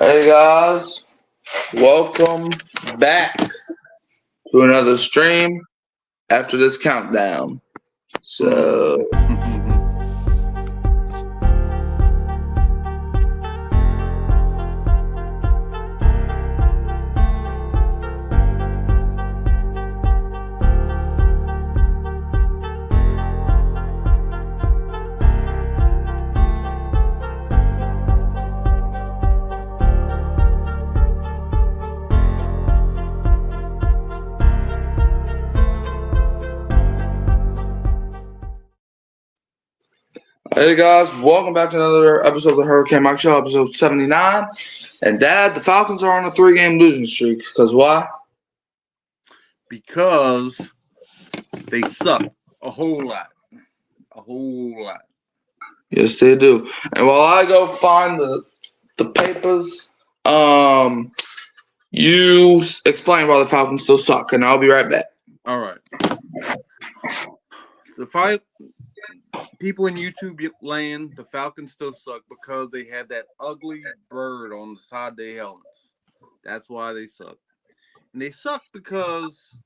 Hey guys, welcome back to another stream after this countdown. So, hey guys, welcome back to another episode of the Hurricane Mike Show, episode 79. And Dad, the Falcons are on a 3-game losing streak. Because why? Because they suck a whole lot. A whole lot. Yes, they do. And while I go find the papers, you explain why the Falcons still suck, and I'll be right back. All right. The five people in YouTube land, the Falcons still suck because they have that ugly bird on the side of their helmets. That's why they suck. And they suck because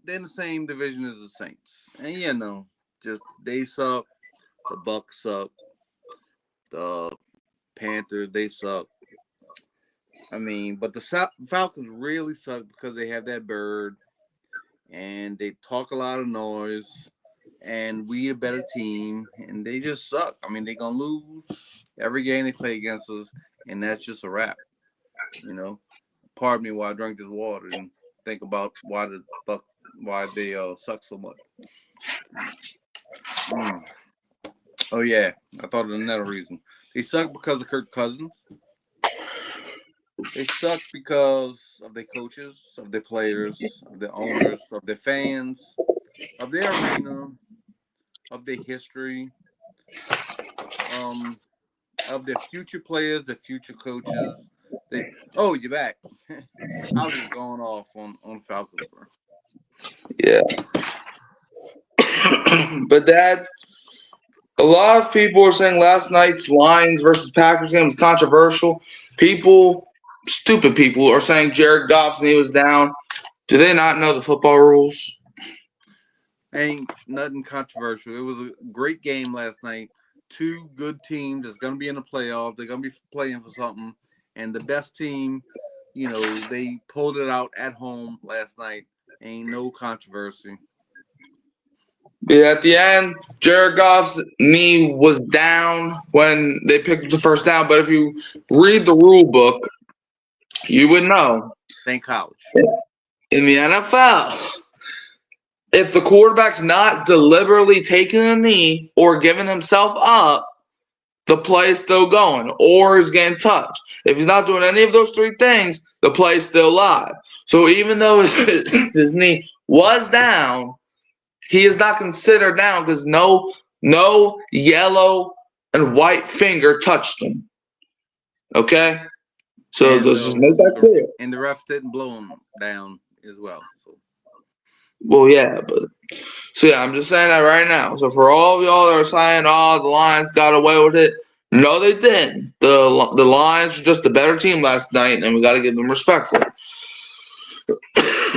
they're in the same division as the Saints. And just they suck. The Bucks suck. The Panthers, they suck. But the Falcons really suck because they have that bird and they talk a lot of noise and we a better team and they just suck. They're going to lose every game they play against us and that's just a wrap. Pardon me while I drink this water and think about why they suck so much. Oh, yeah. I thought of another reason. They suck because of Kirk Cousins. They suck because of their coaches, of their players, of their owners, of their fans, of their arena, of their history, of their future players, their future coaches. You're back. I was just going off on Falcons, bro. Yeah. But Dad, a lot of people are saying last night's Lions versus Packers game was controversial. Stupid people, are saying Jared Goff's knee was down. Do they not know the football rules? Ain't nothing controversial. It was a great game last night. Two good teams that's going to be in the playoffs. They're going to be playing for something. And the best team, they pulled it out at home last night. Ain't no controversy. Yeah, at the end, Jared Goff's knee was down when they picked up the first down. But if you read the rule book, you would know. Thank college. In the NFL, if the quarterback's not deliberately taking a knee or giving himself up, the play is still going or is getting touched. If he's not doing any of those three things, the play is still live. So even though his knee was down, he is not considered down because no yellow and white finger touched him. Okay? So let's just make that clear. And the refs didn't blow him down as well. Well, yeah, I'm just saying that right now. So for all of y'all that are saying, the Lions got away with it, no, they didn't. The Lions were just a better team last night, and we got to give them respect for it.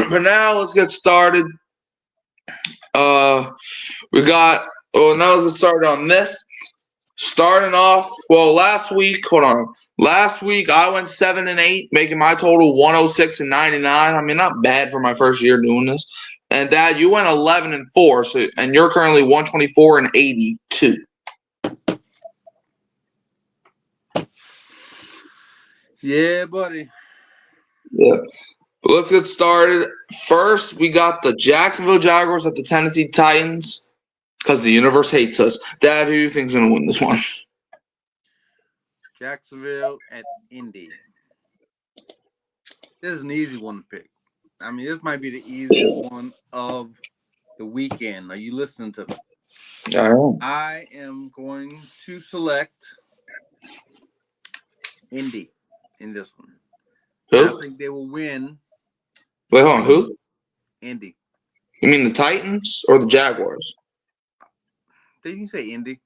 But now let's get started. Now let's get started on this. Starting off, last week I went 7-8, making my total 106-99. Not bad for my first year doing this. And Dad, you went 11-4, and you're currently 124-82. Yeah, buddy. Yeah. Let's get started. First, we got the Jacksonville Jaguars at the Tennessee Titans. Because the universe hates us. Dad, who do you think is going to win this one? Jacksonville at Indy. This is an easy one to pick. This might be the easiest one of the weekend. Are you listening to me? I am going to select Indy in this one. Who? I think they will win. Wait, hold on. Who? Indy. You mean the Titans or the Jaguars? Did you say Indy?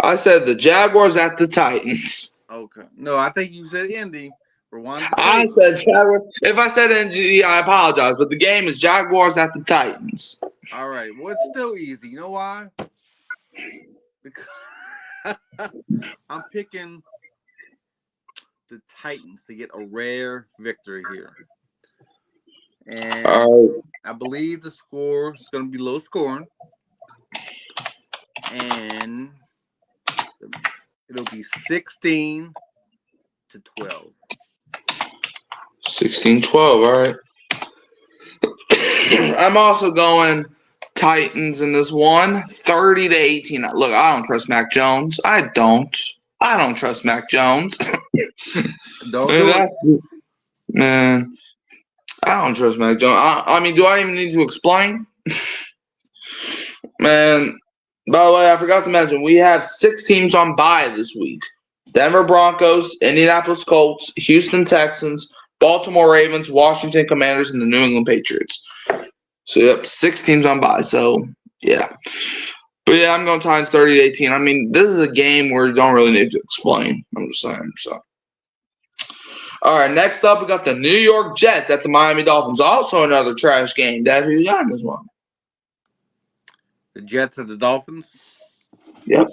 I said the Jaguars at the Titans. Okay. No, I think you said Indy, Rewind I the tape. said Jaguars. If I said NG, I apologize. But the game is Jaguars at the Titans. All right. Well, it's still easy. You know why? Because I'm picking the Titans to get a rare victory here. And I believe the score is going to be low scoring. And it'll be 16-12. 16-12, all right. I'm also going Titans in this one, 30-18. Look, I don't trust Mac Jones. I don't trust Mac Jones. Don't do it. Man, I don't trust Mac Jones. I mean, do I even need to explain? Man, by the way, I forgot to mention, we have 6 teams on bye this week. Denver Broncos, Indianapolis Colts, Houston Texans, Baltimore Ravens, Washington Commanders, and the New England Patriots. So, yep, 6 teams on bye. So, yeah. But, yeah, I'm going Titans 30-18. I mean, this is a game where you don't really need to explain. I'm just saying. So, all right, next up, we got the New York Jets at the Miami Dolphins. Also another trash game. Dad, who you got in this one? The Jets and the Dolphins? Yep.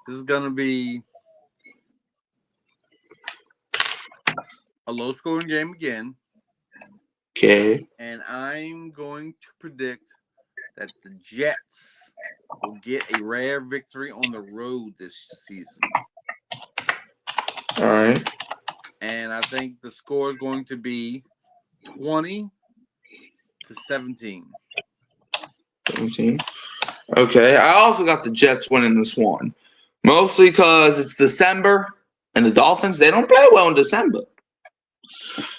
This is going to be a low-scoring game again. Okay. And I'm going to predict that the Jets will get a rare victory on the road this season. All right. And I think the score is going to be 20-17. 17. Okay. I also got the Jets winning this one. Mostly because it's December and the Dolphins, they don't play well in December.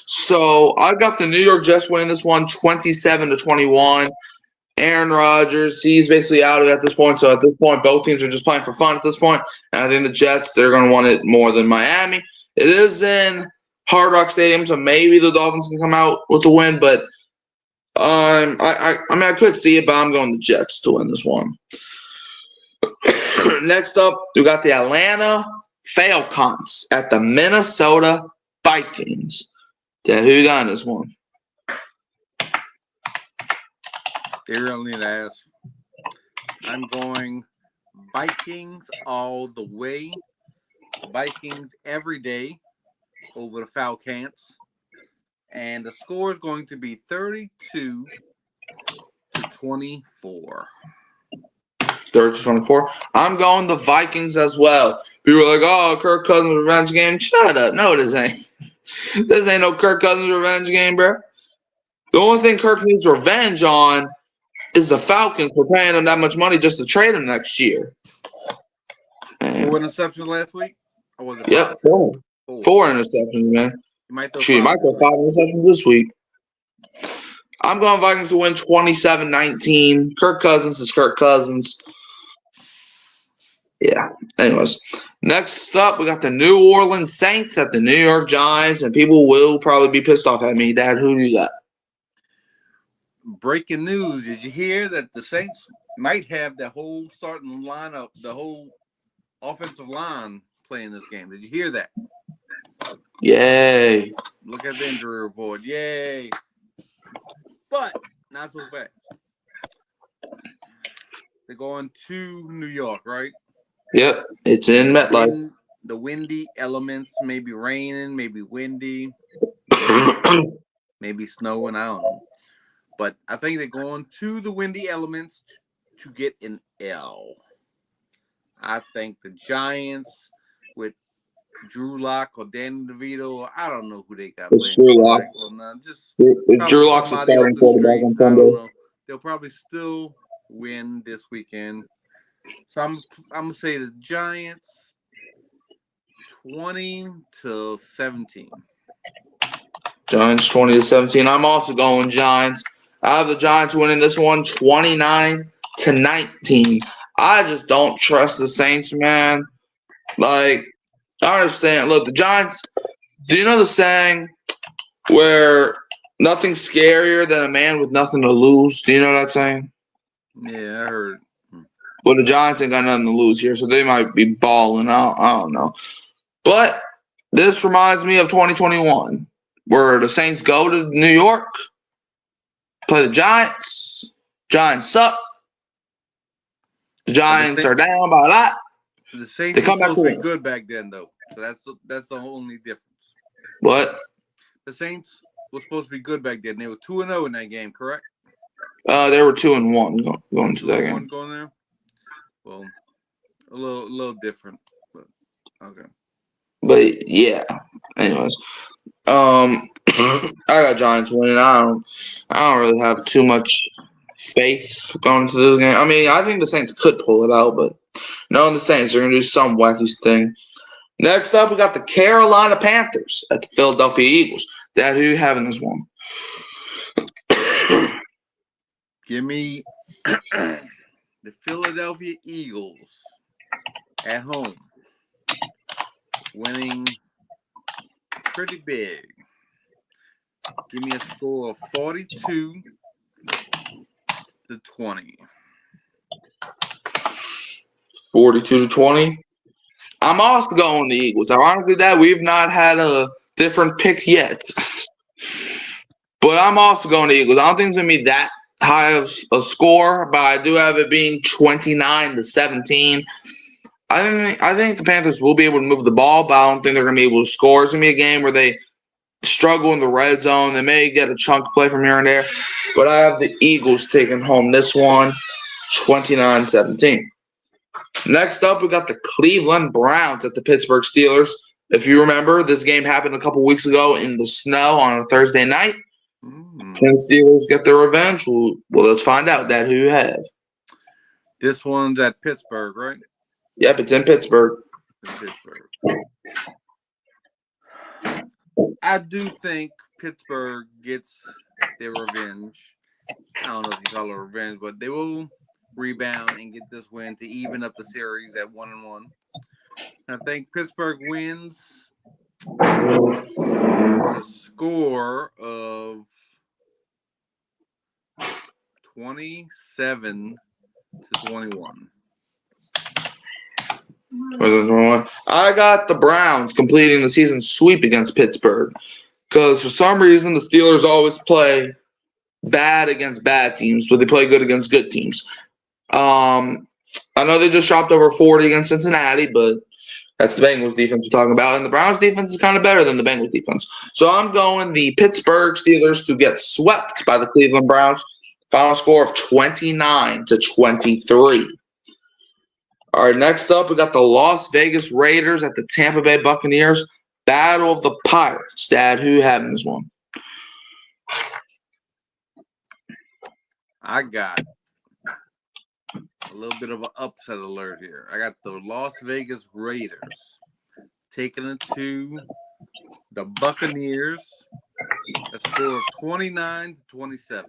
So I got the New York Jets winning this one 27-21. Aaron Rodgers, he's basically out of it at this point. So at this point, both teams are just playing for fun at this point. And I think the Jets, they're going to want it more than Miami. It is in Hard Rock Stadium, so maybe the Dolphins can come out with the win. But I mean, I could see it, but I'm going the Jets to win this one. Next up, we got the Atlanta Falcons at the Minnesota Vikings. Yeah, who you got in this one? They really need to ask. I'm going Vikings all the way. Vikings every day over the Falcons. And the score is going to be 32-24. 30-24. I'm going the Vikings as well. People are like, oh, Kirk Cousins revenge game. Shut up. No, this ain't. This ain't no Kirk Cousins revenge game, bro. The only thing Kirk needs revenge on is the Falcons for paying him that much money just to trade him next year. 4 interceptions last week? Or was it 5? Yep, 4 interceptions, man. You might throw 5 interceptions this week. I'm going Vikings to win 27-19. Kirk Cousins is Kirk Cousins. Yeah. Anyways, next up, we got the New Orleans Saints at the New York Giants, and people will probably be pissed off at me. Dad, who do you got? Breaking news. Did you hear that the Saints might have the whole starting lineup, the whole offensive line playing this game? Did you hear that? Yay. Look at the injury report. Yay. But not so fast. They're going to New York, right? Yep. It's in MetLife. The windy elements, maybe raining, maybe windy, maybe snowing, I don't know. But I think they're going to the windy elements to get an L. I think the Giants with Drew Lock or Danny DeVito, I don't know who they got. It's Drew Lock. Drew Lock's the starting quarterback on Sunday. They'll probably still win this weekend. So I'm gonna say the Giants 20-17. Giants 20-17. I'm also going Giants. I have the Giants winning this one 29-19. I just don't trust the Saints, man. Like, I understand. Look, the Giants, do you know the saying where nothing's scarier than a man with nothing to lose? Do you know that saying? Yeah, I heard. But the Giants ain't got nothing to lose here, so they might be balling. I don't know. But this reminds me of 2021, where the Saints go to New York, play the Giants. Giants suck. The Giants are down by a lot. The Saints They were come back supposed to be to win. good back then, though. So that's the only difference. What? The Saints were supposed to be good back then. They were 2-0 in that game, correct? They were 2-1 going to that 2-1 game. going there. Well, a little different, but okay. But yeah. Anyways, I got Giants winning. I don't really have too much faith going into this game. I mean, I think the Saints could pull it out, but knowing the Saints, they're gonna do some wacky thing. Next up, we got the Carolina Panthers at the Philadelphia Eagles. Dad, who you having this one? Give me the Philadelphia Eagles at home, winning pretty big. Give me a score of 42-20. 42-20. I'm also going the Eagles. Ironically, that we've not had a different pick yet. But I'm also going to Eagles. I don't think it's going to be that high of a score, but I do have it being 29-17. I think the Panthers will be able to move the ball, but I don't think they're going to be able to score. It's going to be a game where they struggle in the red zone. They may get a chunk play from here and there, but I have the Eagles taking home this one, 29-17. Next up, we got the Cleveland Browns at the Pittsburgh Steelers. If you remember, this game happened a couple weeks ago in the snow on a Thursday night. Can the Steelers get their revenge? Well, let's find out. That who you have. This one's at Pittsburgh, right? Yep, it's in Pittsburgh. I do think Pittsburgh gets their revenge. I don't know if you call it revenge, but they will rebound and get this win to even up the series at 1-1. I think Pittsburgh wins a score of 27-21. I got the Browns completing the season sweep against Pittsburgh because for some reason the Steelers always play bad against bad teams, but they play good against good teams. I know they just dropped over 40 against Cincinnati, but that's the Bengals defense we're talking about, and the Browns defense is kind of better than the Bengals defense. So I'm going the Pittsburgh Steelers to get swept by the Cleveland Browns. Final score of 29-23. All right, next up, we got the Las Vegas Raiders at the Tampa Bay Buccaneers. Battle of the Pirates. Dad, who having this one? I got a little bit of an upset alert here. I got the Las Vegas Raiders taking it to the Buccaneers. A score of 29-27.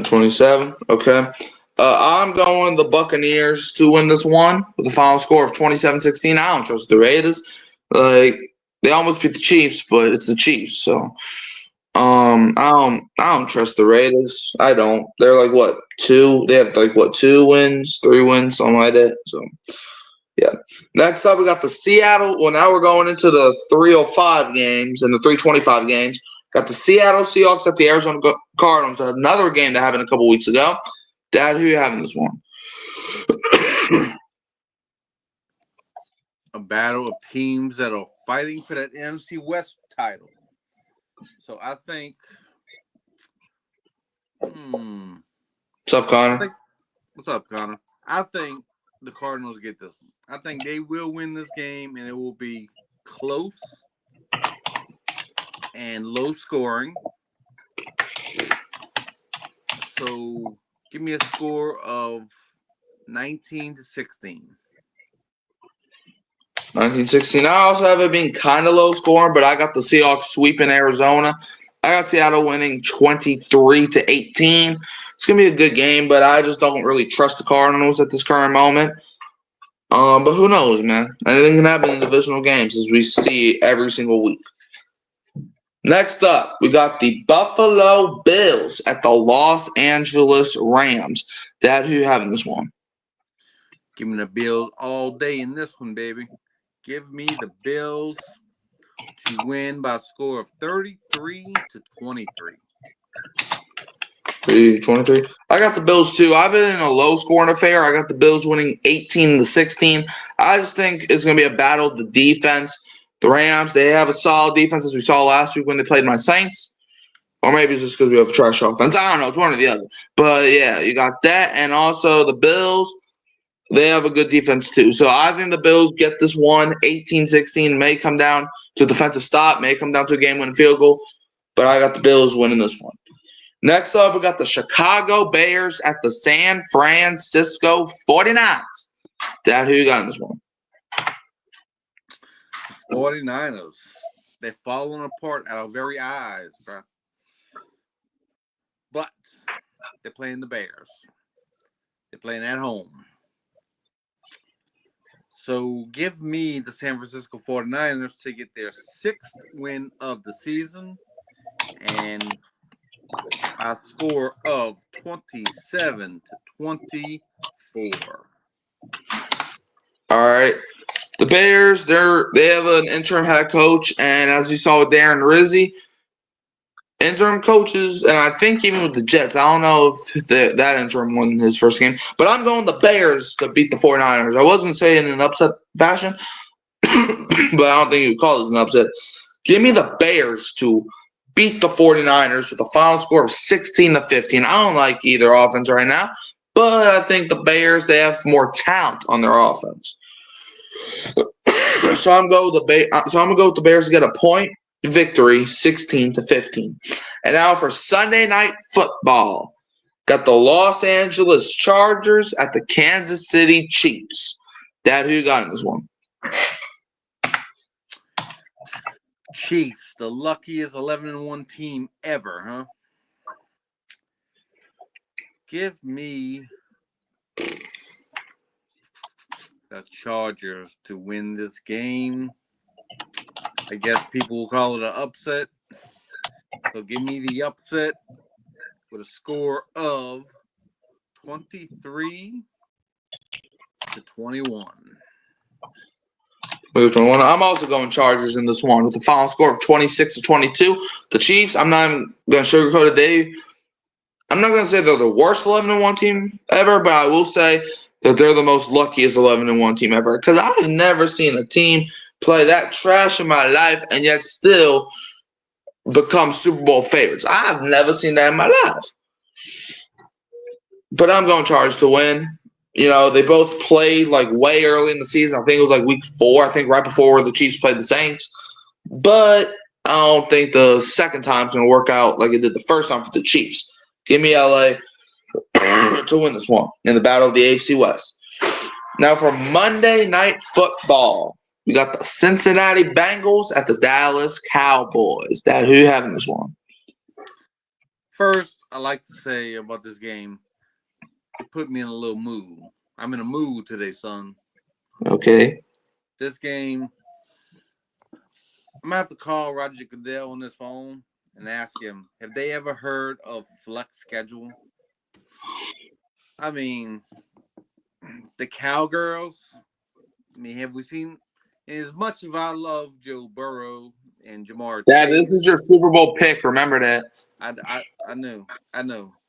27. Okay. I'm going the Buccaneers to win this one with a final score of 27-16. I don't trust the Raiders. Like, they almost beat the Chiefs, but it's the Chiefs. So, I don't trust the Raiders. I don't. They're like what, 2? They have like what, 2 wins, 3 wins, something like that. So, yeah. Next up, we got the Seattle. Well, now we're going into the 305 games and the 325 games. Got the Seattle Seahawks at the Arizona Cardinals. Another game that happened a couple weeks ago. Dad, who you having this one? A battle of teams that are fighting for that NFC West title. So I think. What's up, Connor? What's up, Connor? I think the Cardinals get this one. I think they will win this game, and it will be close and low scoring. So give me a score of 19-16. 19-16. I also have it being kind of low scoring, but I got the Seahawks sweeping Arizona. I got Seattle winning 23-18. It's gonna be a good game, but I just don't really trust the Cardinals at this current moment. But who knows, man? Anything can happen in divisional games, as we see every single week. Next up, we got the Buffalo Bills at the Los Angeles Rams. Dad, who you have in this one? Give me the Bills all day in this one, baby. Give me the Bills to win by a score of 33-23. 23. I got the Bills too. I've been in a low scoring affair. I got the Bills winning 18-16. I just think it's going to be a battle of the defense. The Rams, they have a solid defense as we saw last week when they played my Saints. Or maybe it's just because we have a trash offense. I don't know. It's one or the other. But yeah, you got that. And also the Bills, they have a good defense too. So I think the Bills get this one 18-16. May come down to a defensive stop. May come down to a game-winning field goal. But I got the Bills winning this one. Next up, we got the Chicago Bears at the San Francisco 49ers. Dad, who you got in this one? 49ers. They're falling apart at our very eyes, bro. But they're playing the Bears. They're playing at home. So give me the San Francisco 49ers to get their 6th win of the season and a score of 27-24. All right. The Bears, they have an interim head coach, and as you saw with Darren Rizzi, interim coaches, and I think even with the Jets, I don't know if that interim won his first game, but I'm going the Bears to beat the 49ers. I was going to say in an upset fashion, but I don't think you would call this an upset. Give me the Bears to beat the 49ers with a final score of 16-15. I don't like either offense right now, but I think the Bears, they have more talent on their offense. So I'm going to go with the Bears to get a point victory, 16-15. And now for Sunday Night Football, got the Los Angeles Chargers at the Kansas City Chiefs. Dad, who you got in this one? Chiefs, the luckiest 11-1 team ever, huh? Give me the Chargers to win this game. I guess people will call it an upset. So give me the upset with a score of 23-21. I'm also going Chargers in this one with the final score of 26-22. The Chiefs, I'm not even going to sugarcoat it. I'm not going to say they're the worst 11-1 team ever, but I will say that they're the most luckiest 11-1 team ever. Because I've never seen a team play that trash in my life and yet still become Super Bowl favorites. I've never seen that in my life. But I'm going Chargers to win. You know, they both played like way early in the season. I think it was like week 4. I think right before the Chiefs played the Saints. But I don't think the second time's going to work out like it did the first time for the Chiefs. Give me LA to win this one in the battle of the AFC West. Now for Monday Night Football, we got the Cincinnati Bengals at the Dallas Cowboys. Dad, who you have in this one? First, I like to say about this game, it put me in a little mood. I'm in a mood today, son. Okay. This game, I'm going to have to call Roger Goodell on this phone and ask him, have they ever heard of flex schedule? I mean, the Cowgirls, have we seen, as much as I love Joe Burrow and Jamar Dad, Chase, this is your Super Bowl pick. Remember that. I know.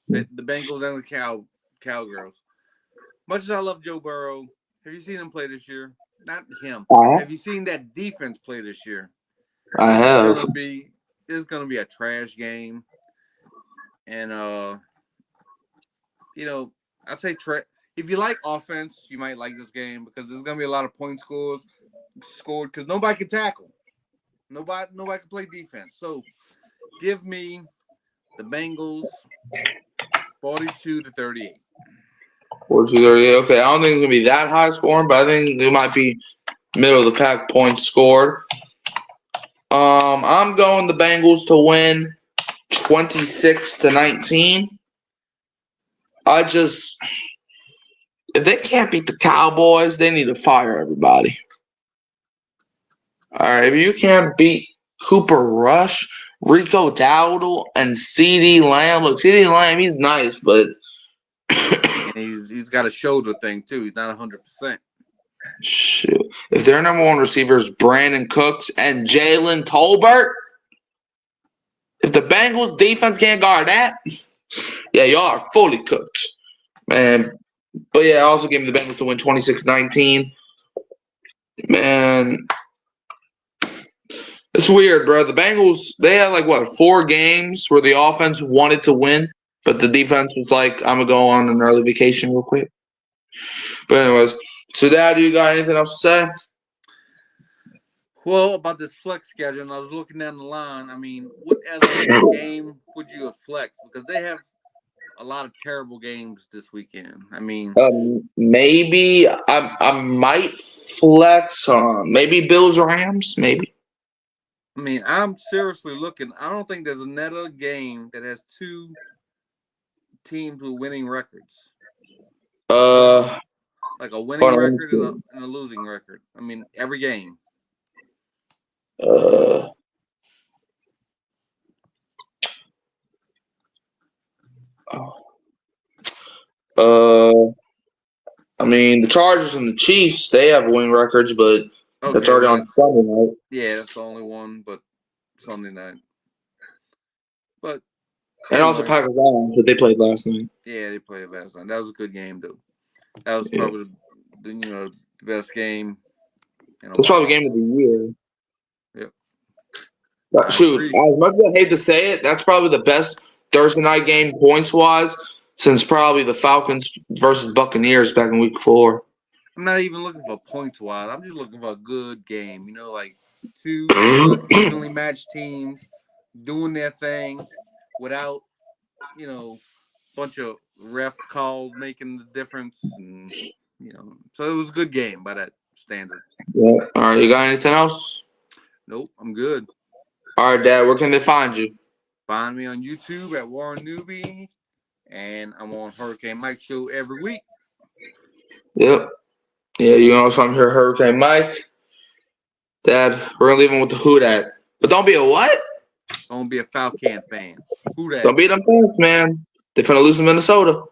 The Bengals and the Cowgirls. Much as I love Joe Burrow, have you seen him play this year? Not him. Have you seen that defense play this year? I have. It's gonna be a trash game, and I say if you like offense, you might like this game because there's gonna be a lot of points scored because nobody can tackle, nobody can play defense. So, give me the Bengals 42-38. 42-38. Okay, I don't think it's gonna be that high scoring, but I think it might be middle of the pack points scored. I'm going the Bengals to win 26-19. If they can't beat the Cowboys, they need to fire everybody. All right, if you can't beat Cooper Rush Rico Dowdle and CeeDee Lamb. Look, CeeDee Lamb, he's nice, but And he's got a shoulder thing too. He's not 100%. shoot. If their number one receivers Brandon Cooks and Jalen Tolbert, if the Bengals defense can't guard that, yeah, y'all are fully cooked, man. But yeah, I also gave the Bengals to win 26-19. Man, it's weird, bro. The Bengals, they had like what 4 games where the offense wanted to win, but the defense was like, "I'm gonna go on an early vacation real quick." But anyways, so Dad, do you got anything else to say? Well, about this flex schedule, and I was looking down the line. I mean, what other game would you have flexed? Because they have a lot of terrible games this weekend. I mean, Maybe I might flex on maybe Bills Rams, maybe. I'm seriously looking. I don't think there's another game that has 2 teams with winning records. Like a winning record and a losing record. I mean, every game. I mean, the Chargers and the Chiefs, they have winning records, but that's already on Sunday night. Yeah, that's the only one, but Sunday night. But and also Packers Lions, but they played last night. Yeah, they played last night. That was a good game, though. That was probably the best game. It's probably game of the year. Yep. But shoot, as much as I hate to say it, that's probably the best Thursday night game points wise since probably the Falcons versus Buccaneers back in week 4. I'm not even looking for points wise. I'm just looking for a good game. Like 2 good, evenly matched teams doing their thing without, bunch of ref calls making the difference. And, so it was a good game by that standard. Yeah. All right. You got anything else? Nope. I'm good. All right, Dad. Where can they find you? Find me on YouTube at Warren Newby. And I'm on Hurricane Mike Show every week. Yep. Yeah, you can also find me here, Hurricane Mike. Dad, we're going to leave him with the who dat. But don't be a what? Don't be a Falcon fan. Who dat? Don't be them fans, man. They're finna lose to Minnesota.